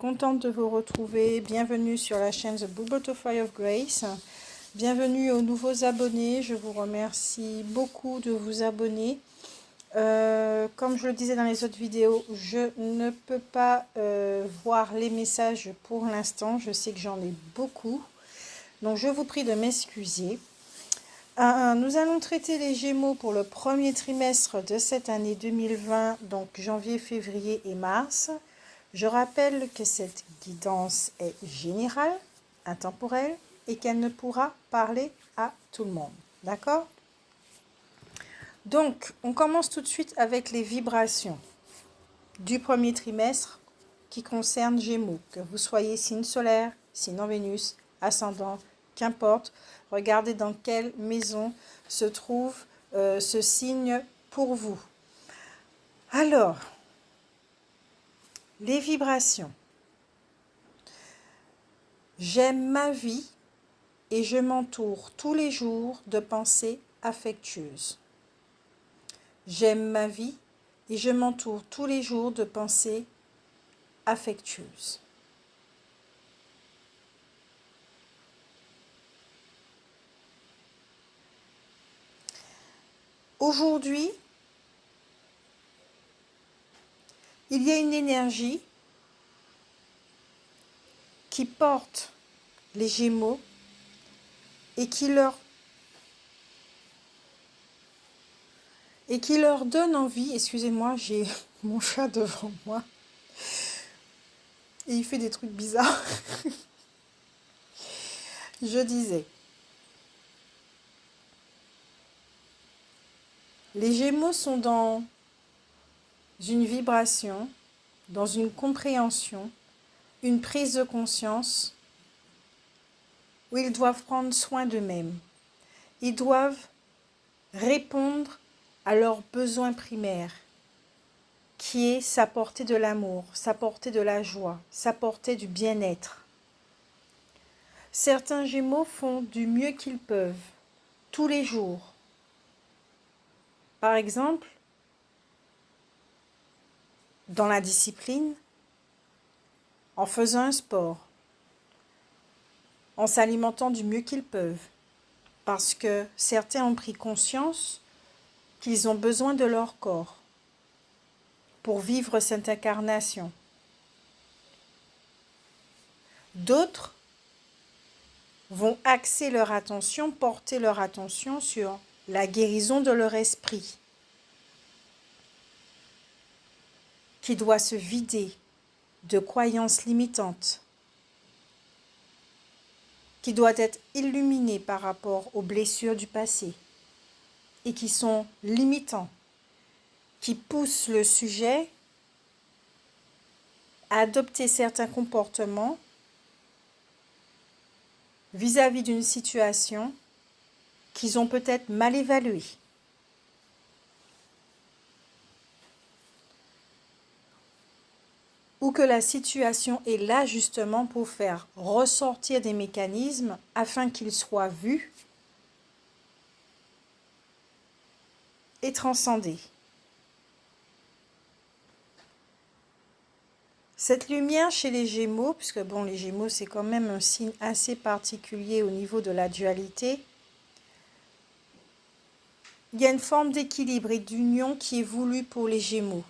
contente de vous retrouver. Bienvenue sur la chaîne The Blue Butterfly of Grace. Bienvenue aux nouveaux abonnés. Je vous remercie beaucoup de vous abonner. Comme je le disais dans les autres vidéos, je ne peux pas voir les messages pour l'instant. Je sais que j'en ai beaucoup. Donc je vous prie de m'excuser. Nous allons traiter les Gémeaux pour le premier trimestre de cette année 2020, donc janvier, février et mars. Je rappelle que cette guidance est générale, intemporelle et qu'elle ne pourra parler à tout le monde. D'accord? Donc, on commence tout de suite avec les vibrations du premier trimestre qui concernent Gémeaux. Que vous soyez signe solaire, signe en Vénus, ascendant, qu'importe. Regardez dans quelle maison se trouve ce signe pour vous. Alors, les vibrations. J'aime ma vie et je m'entoure tous les jours de pensées affectueuses. J'aime ma vie et je m'entoure tous les jours de pensées affectueuses. Aujourd'hui, il y a une énergie qui porte les Gémeaux et qui leur donne envie. Excusez-moi, j'ai mon chat devant moi et il fait des trucs bizarres. Je disais, les Gémeaux sont dans une vibration, dans une compréhension, une prise de conscience où ils doivent prendre soin d'eux-mêmes. Ils doivent répondre à leurs besoins primaires, qui est s'apporter de l'amour, s'apporter de la joie, s'apporter du bien-être. Certains Gémeaux font du mieux qu'ils peuvent, tous les jours. Par exemple, dans la discipline, en faisant un sport, en s'alimentant du mieux qu'ils peuvent, parce que certains ont pris conscience qu'ils ont besoin de leur corps pour vivre cette incarnation. D'autres vont axer leur attention, porter leur attention sur la guérison de leur esprit, qui doit se vider de croyances limitantes, qui doit être illuminé par rapport aux blessures du passé et qui sont limitants, qui poussent le sujet à adopter certains comportements vis-à-vis d'une situation qu'ils ont peut-être mal évaluée. Ou que la situation est là justement pour faire ressortir des mécanismes afin qu'ils soient vus et transcendés. Cette lumière chez les Gémeaux, puisque bon, les Gémeaux c'est quand même un signe assez particulier au niveau de la dualité, il y a une forme d'équilibre et d'union qui est voulue pour les Gémeaux.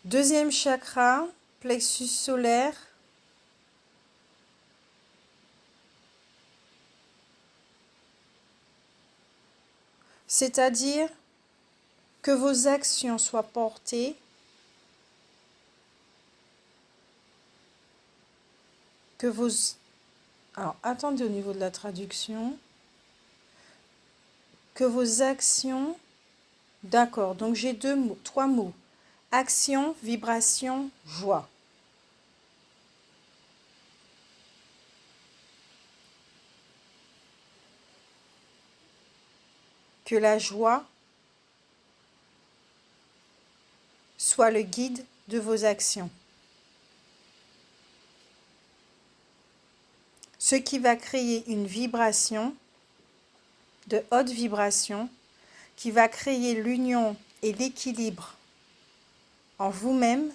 Deuxième chakra, plexus solaire. C'est-à-dire que vos actions soient portées alors, attendez au niveau de la traduction. Que vos actions... D'accord, donc j'ai trois mots. Action, vibration, joie. Que la joie soit le guide de vos actions. Ce qui va créer une vibration de haute vibration qui va créer l'union et l'équilibre en vous-même,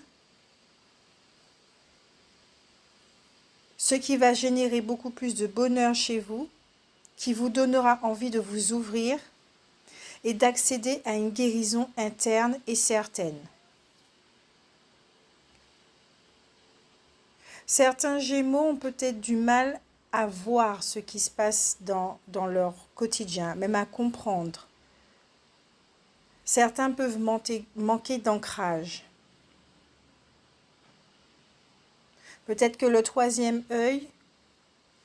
ce qui va générer beaucoup plus de bonheur chez vous, qui vous donnera envie de vous ouvrir et d'accéder à une guérison interne et certaine. Certains Gémeaux ont peut-être du mal à voir ce qui se passe dans leur quotidien, même à comprendre. Certains peuvent manquer d'ancrage. Peut-être que le troisième œil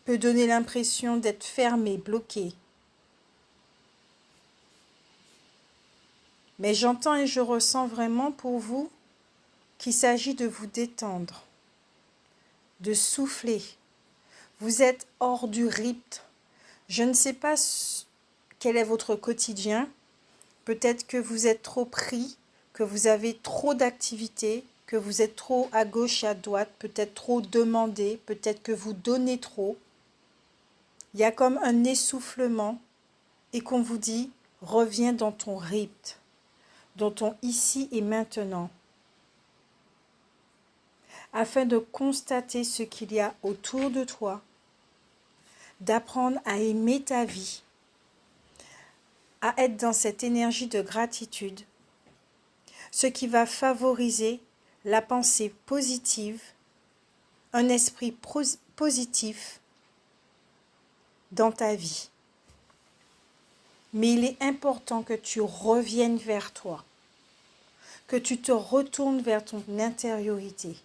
peut donner l'impression d'être fermé, bloqué. Mais j'entends et je ressens vraiment pour vous qu'il s'agit de vous détendre, de souffler. Vous êtes hors du rythme. Je ne sais pas quel est votre quotidien. Peut-être que vous êtes trop pris, que vous avez trop d'activités, que vous êtes trop à gauche et à droite, peut-être trop demandé, peut-être que vous donnez trop. Il y a comme un essoufflement et qu'on vous dit « reviens dans ton rythme, dans ton ici et maintenant » afin de constater ce qu'il y a autour de toi, d'apprendre à aimer ta vie, à être dans cette énergie de gratitude, ce qui va favoriser la pensée positive, un esprit positif dans ta vie. Mais il est important que tu reviennes vers toi, que tu te retournes vers ton intériorité,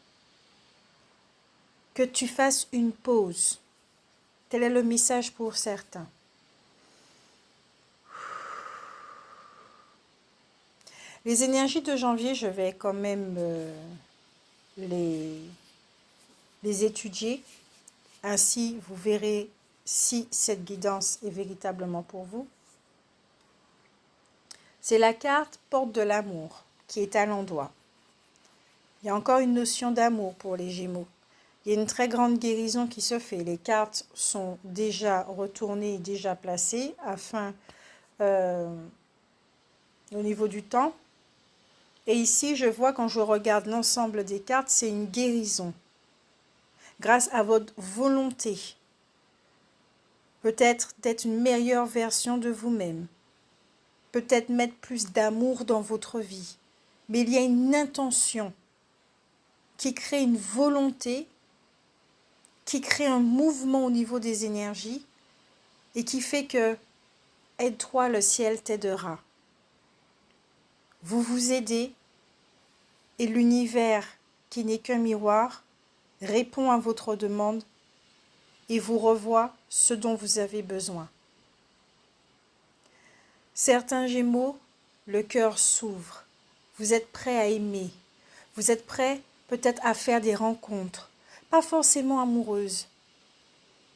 que tu fasses une pause. Tel est le message pour certains. Les énergies de janvier, je vais quand même les étudier. Ainsi, vous verrez si cette guidance est véritablement pour vous. C'est la carte porte de l'amour qui est à l'endroit. Il y a encore une notion d'amour pour les Gémeaux. Il y a une très grande guérison qui se fait. Les cartes sont déjà retournées, déjà placées, afin, au niveau du temps. Et ici, je vois, quand je regarde l'ensemble des cartes, c'est une guérison. Grâce à votre volonté, peut-être d'être une meilleure version de vous-même. Peut-être mettre plus d'amour dans votre vie. Mais il y a une intention qui crée une volonté, qui crée un mouvement au niveau des énergies et qui fait que « aide-toi, le ciel t'aidera ». Vous vous aidez et l'univers, qui n'est qu'un miroir, répond à votre demande et vous revoit ce dont vous avez besoin. Certains Gémeaux, le cœur s'ouvre. Vous êtes prêts à aimer. Vous êtes prêts peut-être à faire des rencontres, pas forcément amoureuses,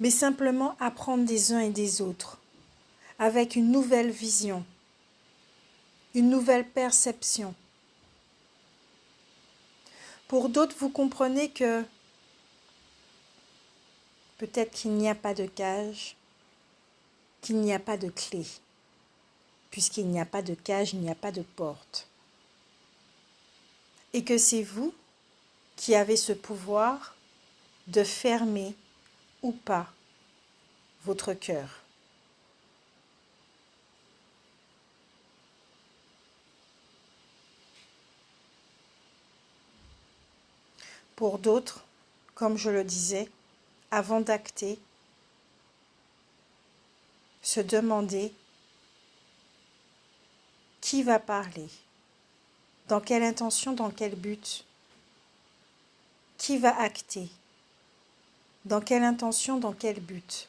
mais simplement à prendre des uns et des autres, avec une nouvelle vision, une nouvelle perception. Pour d'autres, vous comprenez que peut-être qu'il n'y a pas de cage, qu'il n'y a pas de clé. Puisqu'il n'y a pas de cage, il n'y a pas de porte. Et que c'est vous qui avez ce pouvoir de fermer ou pas votre cœur. Pour d'autres, comme je le disais, avant d'acter, se demander qui va parler, dans quelle intention, dans quel but, qui va acter, dans quelle intention, dans quel but.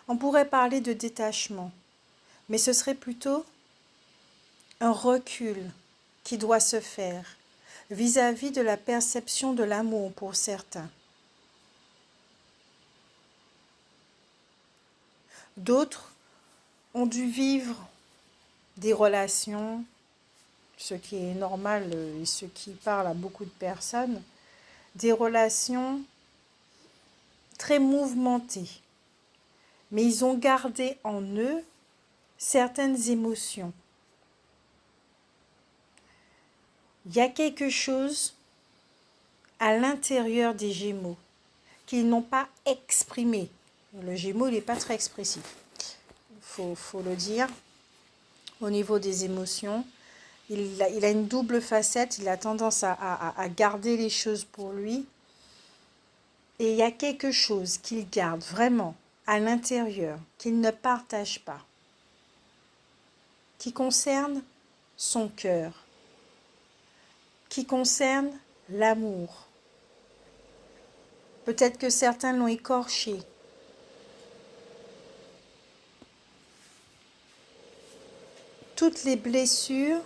On pourrait parler de détachement, mais ce serait plutôt un recul qui doit se faire vis-à-vis de la perception de l'amour pour certains. D'autres ont dû vivre des relations, ce qui est normal et ce qui parle à beaucoup de personnes, des relations très mouvementées. Mais ils ont gardé en eux certaines émotions. Il y a quelque chose à l'intérieur des Gémeaux qu'ils n'ont pas exprimé. Le Gémeaux, il n'est pas très expressif. Faut le dire. Au niveau des émotions, il a une double facette. Il a tendance à garder les choses pour lui. Et il y a quelque chose qu'il garde vraiment à l'intérieur, qu'il ne partage pas, qui concerne son cœur, qui concerne l'amour. Peut-être que certains l'ont écorché. Toutes les blessures,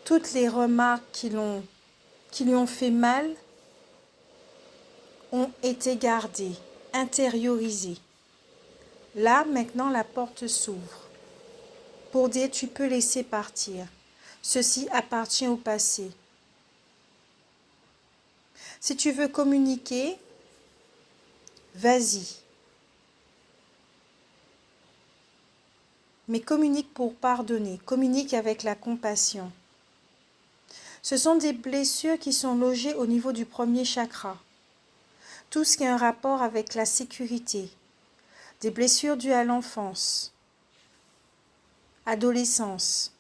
toutes les remarques qui lui ont fait mal ont été gardées, intériorisées. Là, maintenant, la porte s'ouvre pour dire tu peux laisser partir. Ceci appartient au passé. Si tu veux communiquer, vas-y. Mais communique pour pardonner, communique avec la compassion. Ce sont des blessures qui sont logées au niveau du premier chakra. Tout ce qui a un rapport avec la sécurité. Des blessures dues à l'enfance, adolescence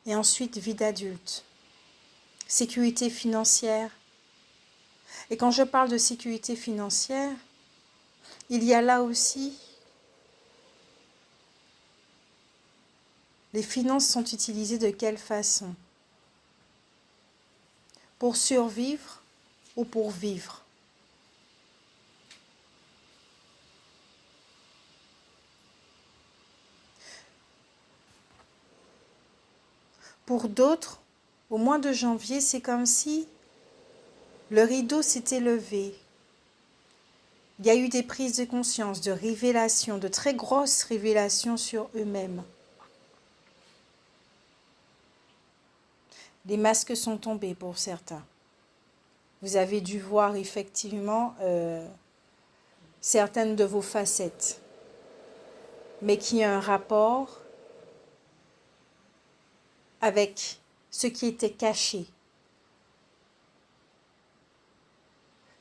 et ensuite vie d'adulte. Sécurité financière. Et quand je parle de sécurité financière, il y a là aussi les finances sont utilisées de quelle façon? Pour survivre ou pour vivre? Pour d'autres, au mois de janvier, c'est comme si le rideau s'était levé. Il y a eu des prises de conscience, de révélations, de très grosses révélations sur eux-mêmes. Les masques sont tombés pour certains. Vous avez dû voir effectivement certaines de vos facettes, mais qui ont un rapport avec ce qui était caché.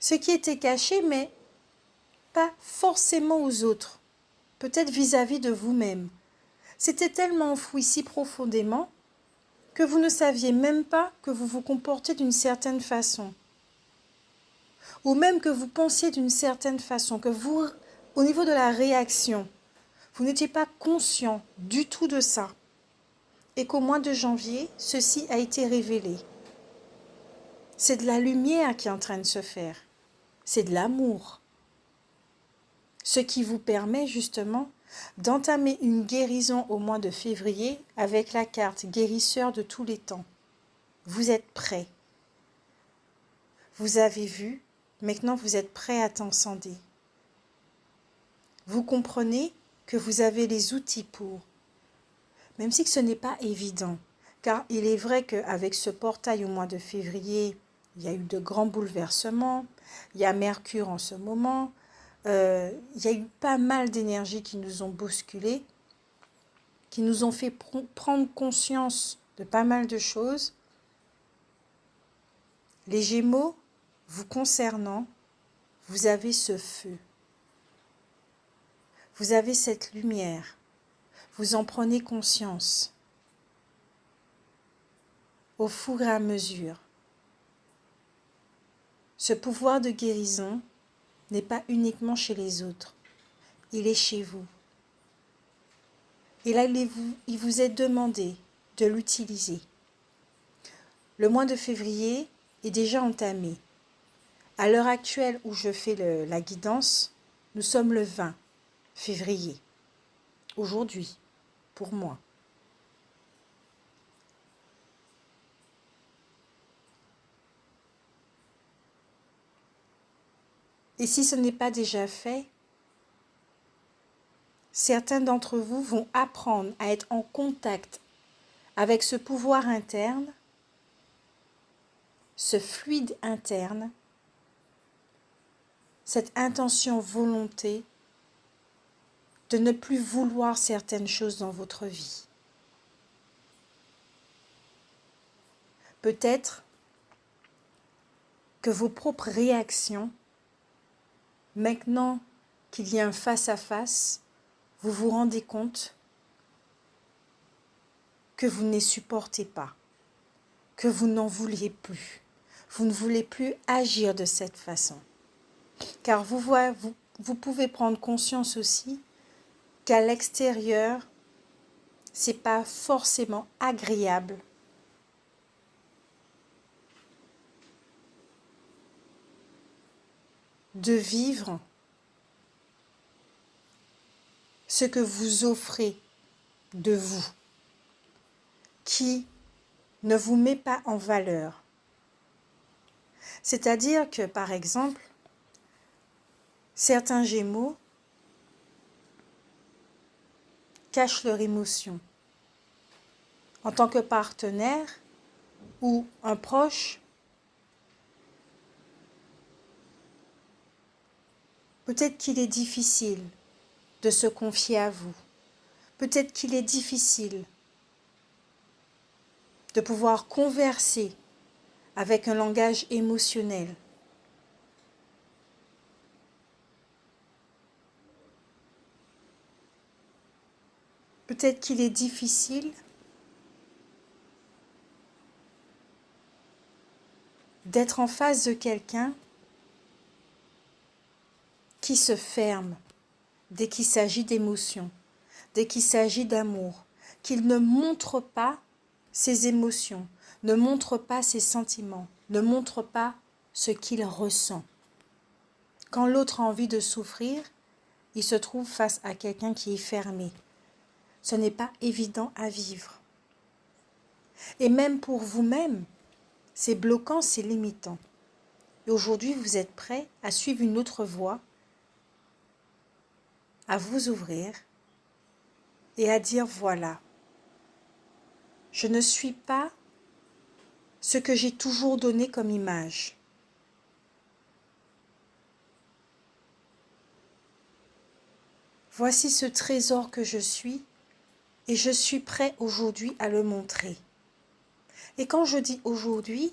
Ce qui était caché, mais pas forcément aux autres, peut-être vis-à-vis de vous-même. C'était tellement enfoui si profondément que vous ne saviez même pas que vous vous comportiez d'une certaine façon. Ou même que vous pensiez d'une certaine façon, que vous, au niveau de la réaction, vous n'étiez pas conscient du tout de ça. Et qu'au mois de janvier, ceci a été révélé. C'est de la lumière qui est en train de se faire. C'est de l'amour. Ce qui vous permet justement d'entamer une guérison au mois de février avec la carte guérisseur de tous les temps. Vous êtes prêts. Vous avez vu, maintenant vous êtes prêts à transcender. Vous comprenez que vous avez les outils pour, même si ce n'est pas évident, car il est vrai qu'avec ce portail au mois de février, il y a eu de grands bouleversements, il y a Mercure en ce moment, il y a eu pas mal d'énergies qui nous ont bousculés, qui nous ont fait prendre conscience de pas mal de choses. Les Gémeaux, vous concernant, vous avez ce feu. Vous avez cette lumière. Vous en prenez conscience. Au fur et à mesure. Ce pouvoir de guérison n'est pas uniquement chez les autres. Il est chez vous. Et là, il vous est demandé de l'utiliser. Le mois de février est déjà entamé. À l'heure actuelle où je fais la guidance, nous sommes le 20 février. Aujourd'hui, pour moi. Et si ce n'est pas déjà fait, certains d'entre vous vont apprendre à être en contact avec ce pouvoir interne, ce fluide interne, cette intention volonté de ne plus vouloir certaines choses dans votre vie. Peut-être que vos propres réactions, maintenant qu'il y a un face-à-face, vous vous rendez compte que vous ne les supportez pas, que vous n'en vouliez plus. Vous ne voulez plus agir de cette façon. Car vous pouvez prendre conscience aussi qu'à l'extérieur, ce n'est pas forcément agréable de vivre ce que vous offrez de vous, qui ne vous met pas en valeur. C'est-à-dire que, par exemple, certains Gémeaux cachent leur émotion. En tant que partenaire ou un proche, peut-être qu'il est difficile de se confier à vous. Peut-être qu'il est difficile de pouvoir converser avec un langage émotionnel. Peut-être qu'il est difficile d'être en face de quelqu'un qui se ferme dès qu'il s'agit d'émotions, dès qu'il s'agit d'amour, qu'il ne montre pas ses émotions, ne montre pas ses sentiments, ne montre pas ce qu'il ressent. Quand l'autre a envie de souffrir, il se trouve face à quelqu'un qui est fermé. Ce n'est pas évident à vivre. Et même pour vous-même, c'est bloquant, c'est limitant. Et aujourd'hui, vous êtes prêt à suivre une autre voie, à vous ouvrir et à dire voilà, je ne suis pas ce que j'ai toujours donné comme image. Voici ce trésor que je suis et je suis prêt aujourd'hui à le montrer. Et quand je dis aujourd'hui,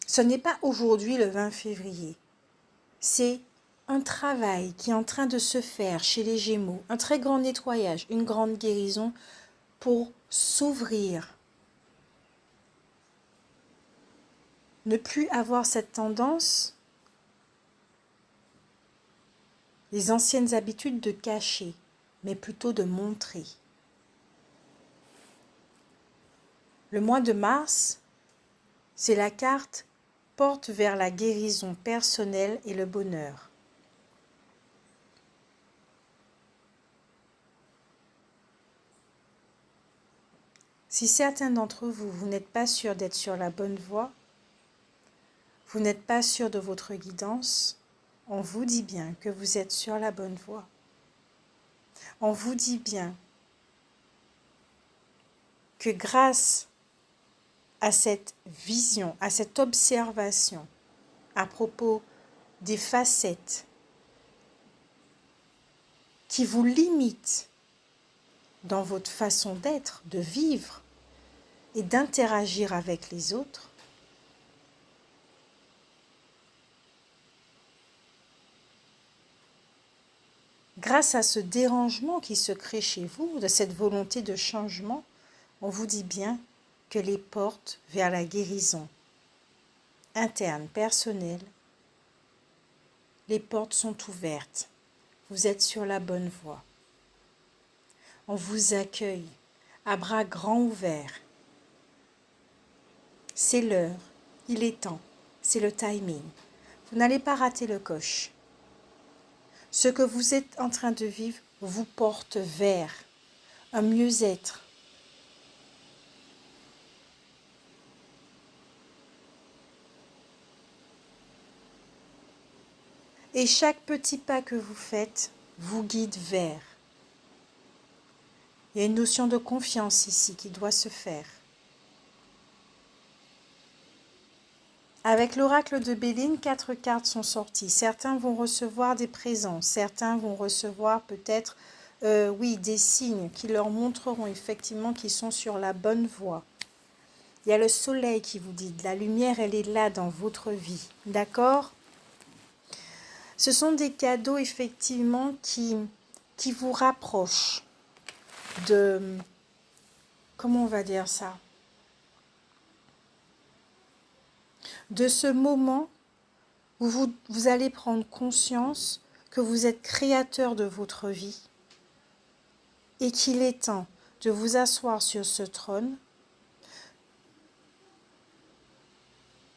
ce n'est pas aujourd'hui le 20 février. C'est un travail qui est en train de se faire chez les Gémeaux, un très grand nettoyage, une grande guérison pour s'ouvrir. Ne plus avoir cette tendance, les anciennes habitudes de cacher, mais plutôt de montrer. Le mois de mars, c'est la carte porte vers la guérison personnelle et le bonheur. Si certains d'entre vous, vous n'êtes pas sûr d'être sur la bonne voie, vous n'êtes pas sûr de votre guidance, on vous dit bien que vous êtes sur la bonne voie. On vous dit bien que grâce à cette vision, à cette observation à propos des facettes qui vous limitent dans votre façon d'être, de vivre et d'interagir avec les autres, grâce à ce dérangement qui se crée chez vous, de cette volonté de changement, on vous dit bien que les portes vers la guérison interne, personnelle, les portes sont ouvertes. Vous êtes sur la bonne voie. On vous accueille à bras grands ouverts. C'est l'heure, il est temps, c'est le timing. Vous n'allez pas rater le coche. Ce que vous êtes en train de vivre vous porte vers un mieux-être. Et chaque petit pas que vous faites vous guide vers. Il y a une notion de confiance ici qui doit se faire. Avec l'oracle de Béline, 4 cartes sont sorties. Certains vont recevoir des présents, certains vont recevoir peut-être des signes qui leur montreront effectivement qu'ils sont sur la bonne voie. Il y a le soleil qui vous dit, la lumière, elle est là dans votre vie. D'accord? Ce sont des cadeaux, effectivement, qui vous rapprochent de... Comment on va dire ça? De ce moment où vous allez prendre conscience que vous êtes créateur de votre vie et qu'il est temps de vous asseoir sur ce trône.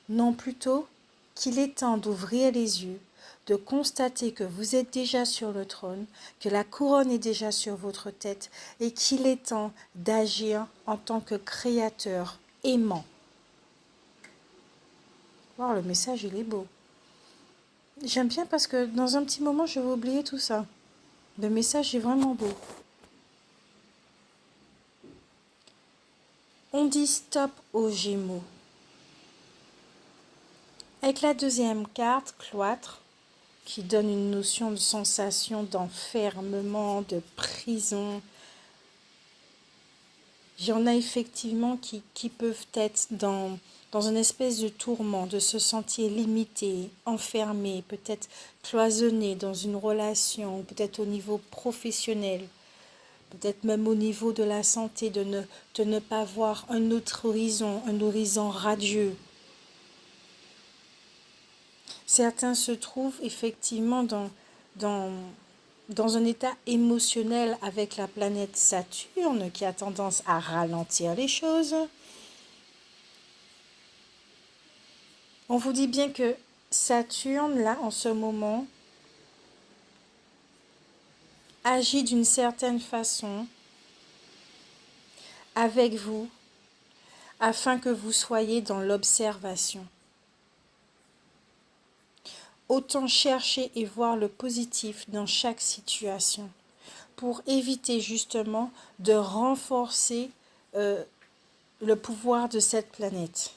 Non, plutôt qu'il est temps d'ouvrir les yeux, de constater que vous êtes déjà sur le trône, que la couronne est déjà sur votre tête et qu'il est temps d'agir en tant que créateur aimant. Wow, le message, il est beau. J'aime bien parce que dans un petit moment, je vais oublier tout ça. Le message est vraiment beau. On dit stop aux Gémeaux. Avec la deuxième carte, cloître, qui donne une notion de sensation d'enfermement, de prison. Il y en a effectivement qui peuvent être dans une espèce de tourment, de se sentir limité, enfermé, peut-être cloisonné dans une relation, peut-être au niveau professionnel, peut-être même au niveau de la santé, de ne pas voir un autre horizon, un horizon radieux. Certains se trouvent effectivement dans un état émotionnel avec la planète Saturne qui a tendance à ralentir les choses. On vous dit bien que Saturne, là, en ce moment, agit d'une certaine façon avec vous afin que vous soyez dans l'observation. Autant chercher et voir le positif dans chaque situation pour éviter justement de renforcer le pouvoir de cette planète.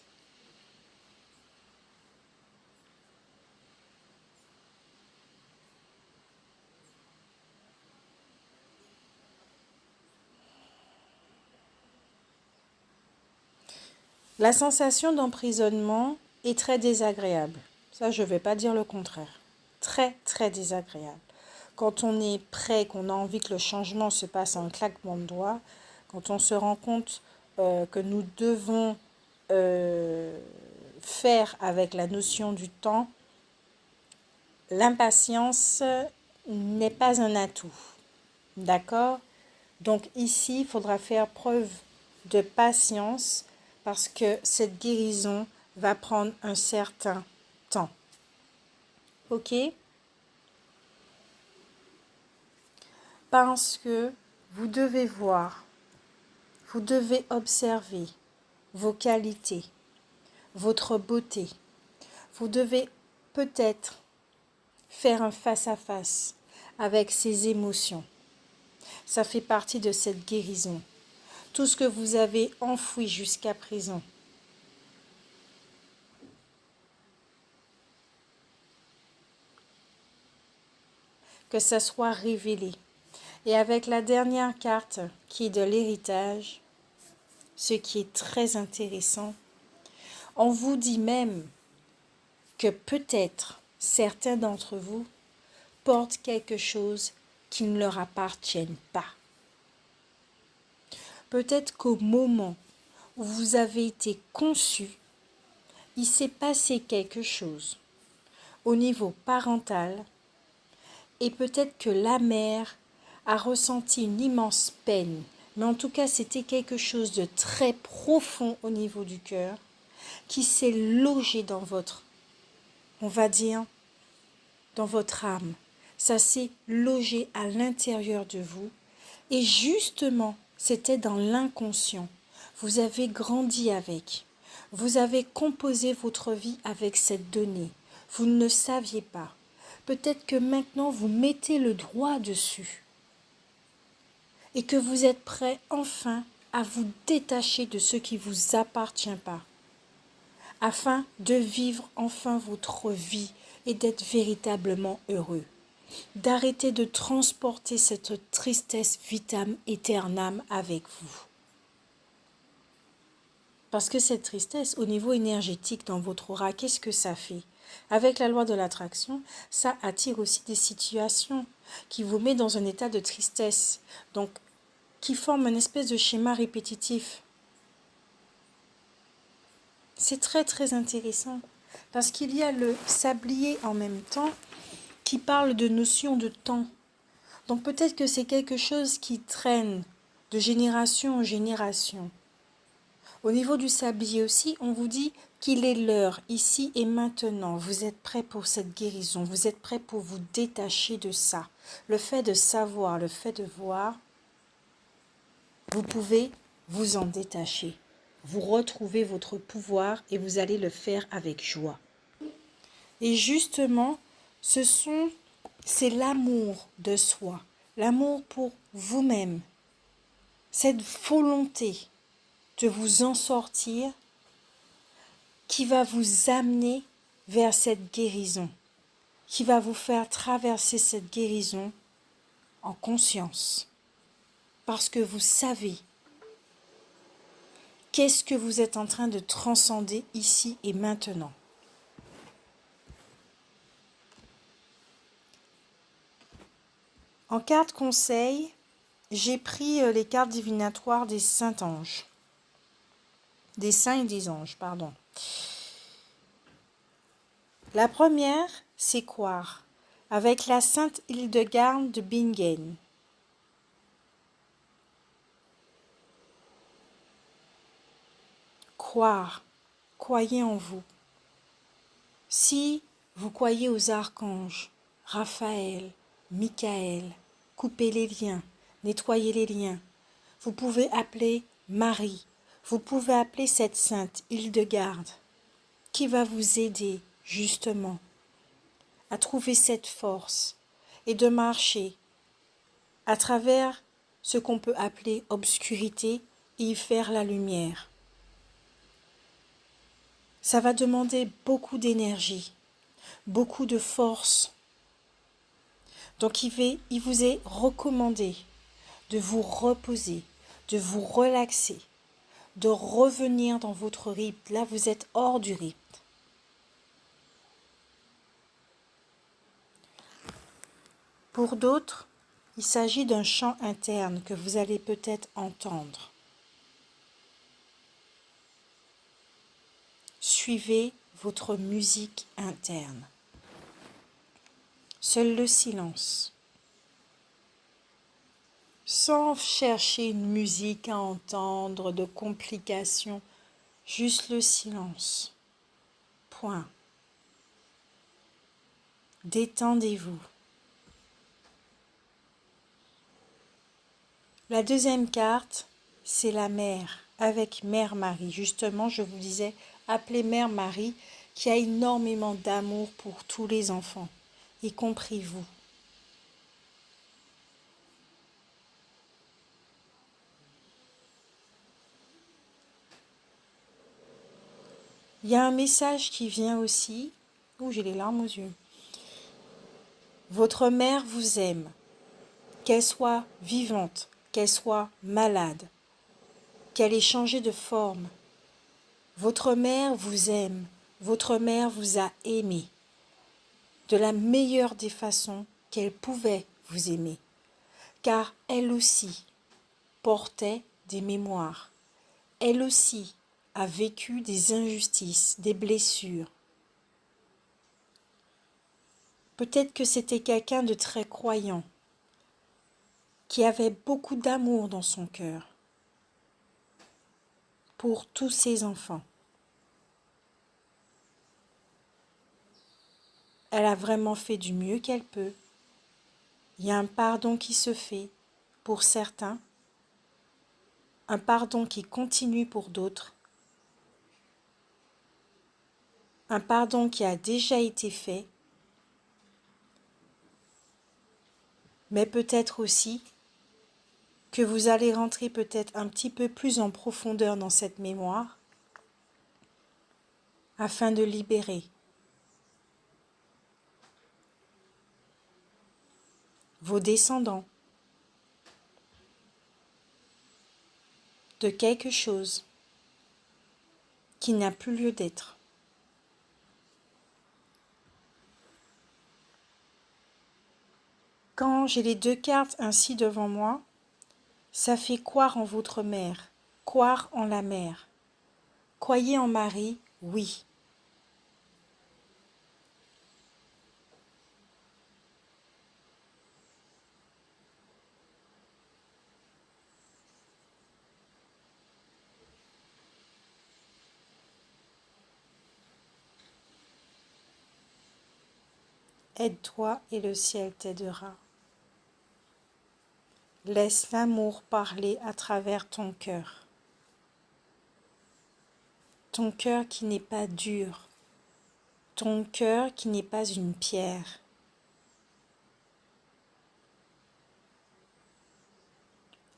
La sensation d'emprisonnement est très désagréable. Ça, je ne vais pas dire le contraire. Très, très désagréable. Quand on est prêt, qu'on a envie que le changement se passe en un claquement de doigts, quand on se rend compte que nous devons faire avec la notion du temps, l'impatience n'est pas un atout. D'accord? Donc ici, il faudra faire preuve de patience parce que cette guérison va prendre un certain temps. Ok? Parce que vous devez voir, vous devez observer vos qualités, votre beauté. Vous devez peut-être faire un face-à-face avec ces émotions. Ça fait partie de cette guérison. Tout ce que vous avez enfoui jusqu'à présent. Que ça soit révélé. Et avec la dernière carte qui est de l'héritage, ce qui est très intéressant, on vous dit même que peut-être certains d'entre vous portent quelque chose qui ne leur appartient pas. Peut-être qu'au moment où vous avez été conçu, il s'est passé quelque chose au niveau parental et peut-être que la mère a ressenti une immense peine. Mais en tout cas, c'était quelque chose de très profond au niveau du cœur qui s'est logé dans votre, on va dire, dans votre âme. Ça s'est logé à l'intérieur de vous. Et justement, c'était dans l'inconscient. Vous avez grandi avec. Vous avez composé votre vie avec cette donnée. Vous ne le saviez pas. Peut-être que maintenant, vous mettez le doigt dessus. Et que vous êtes prêt enfin à vous détacher de ce qui ne vous appartient pas. Afin de vivre enfin votre vie et d'être véritablement heureux. D'arrêter de transporter cette tristesse vitam aeternam avec vous. Parce que cette tristesse, au niveau énergétique dans votre aura, qu'est-ce que ça fait? Avec la loi de l'attraction, ça attire aussi des situations qui vous met dans un état de tristesse, donc qui forment une espèce de schéma répétitif. C'est très très intéressant parce qu'il y a le sablier en même temps qui parle de notion de temps. Donc peut-être que c'est quelque chose qui traîne de génération en génération. Au niveau du sablier aussi, on vous dit qu'il est l'heure, ici et maintenant. Vous êtes prêt pour cette guérison, vous êtes prêt pour vous détacher de ça. Le fait de savoir, le fait de voir, vous pouvez vous en détacher. Vous retrouvez votre pouvoir et vous allez le faire avec joie. Et justement, c'est l'amour de soi, l'amour pour vous-même, cette volonté de vous en sortir qui va vous amener vers cette guérison, qui va vous faire traverser cette guérison en conscience. Parce que vous savez qu'est-ce que vous êtes en train de transcender ici et maintenant. En carte conseil, j'ai pris les cartes divinatoires des saints anges. Des saints et des anges, pardon. La première, c'est Croire, avec la sainte Hildegarde de Bingen. Croire, croyez en vous. Si vous croyez aux archanges, Raphaël, Michael, coupez les liens, nettoyez les liens. Vous pouvez appeler Marie, vous pouvez appeler cette sainte Hildegarde qui va vous aider justement à trouver cette force et de marcher à travers ce qu'on peut appeler obscurité et y faire la lumière. Ça va demander beaucoup d'énergie, beaucoup de force. Donc il vous est recommandé de vous reposer, de vous relaxer, de revenir dans votre rythme. Là, vous êtes hors du rythme. Pour d'autres, il s'agit d'un chant interne que vous allez peut-être entendre. Suivez votre musique interne. Seul le silence. Sans chercher une musique à entendre, de complications, juste le silence. Point. Détendez-vous. La deuxième carte, c'est la mère, avec Mère Marie. Justement, je vous disais, appelez Mère Marie, qui a énormément d'amour pour tous les enfants, y compris vous. Il y a un message qui vient aussi. Ouh, j'ai les larmes aux yeux. Votre mère vous aime, qu'elle soit vivante, qu'elle soit malade, qu'elle ait changé de forme. Votre mère vous aime, votre mère vous a aimé de la meilleure des façons qu'elle pouvait vous aimer, car elle aussi portait des mémoires. Elle aussi a vécu des injustices, des blessures. Peut-être que c'était quelqu'un de très croyant, qui avait beaucoup d'amour dans son cœur pour tous ses enfants. Elle a vraiment fait du mieux qu'elle peut. Il y a un pardon qui se fait pour certains, un pardon qui continue pour d'autres, un pardon qui a déjà été fait, mais peut-être aussi que vous allez rentrer peut-être un petit peu plus en profondeur dans cette mémoire afin de libérer vos descendants de quelque chose qui n'a plus lieu d'être. Quand j'ai les deux cartes ainsi devant moi, ça fait croire en votre mère, croire en la mère. Croyez en Marie, oui. Aide-toi et le ciel t'aidera. Laisse l'amour parler à travers ton cœur. Ton cœur qui n'est pas dur. Ton cœur qui n'est pas une pierre.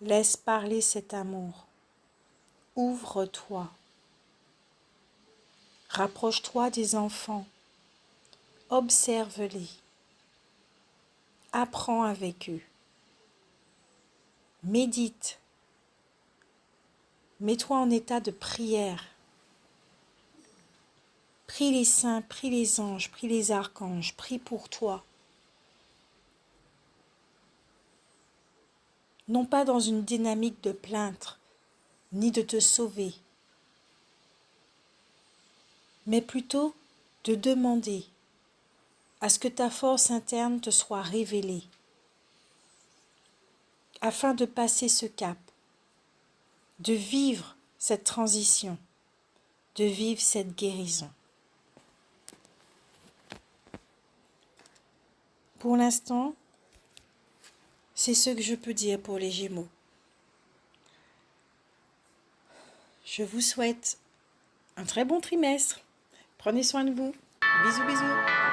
Laisse parler cet amour. Ouvre-toi. Rapproche-toi des enfants. Observe-les. Apprends avec eux. Médite. Mets-toi en état de prière. Prie les saints, prie les anges, prie les archanges, prie pour toi. Non pas dans une dynamique de plainte, ni de te sauver, mais plutôt de demander à ce que ta force interne te soit révélée, afin de passer ce cap, de vivre cette transition, de vivre cette guérison. Pour l'instant, c'est ce que je peux dire pour les Gémeaux. Je vous souhaite un très bon trimestre. Prenez soin de vous. Bisous, bisous.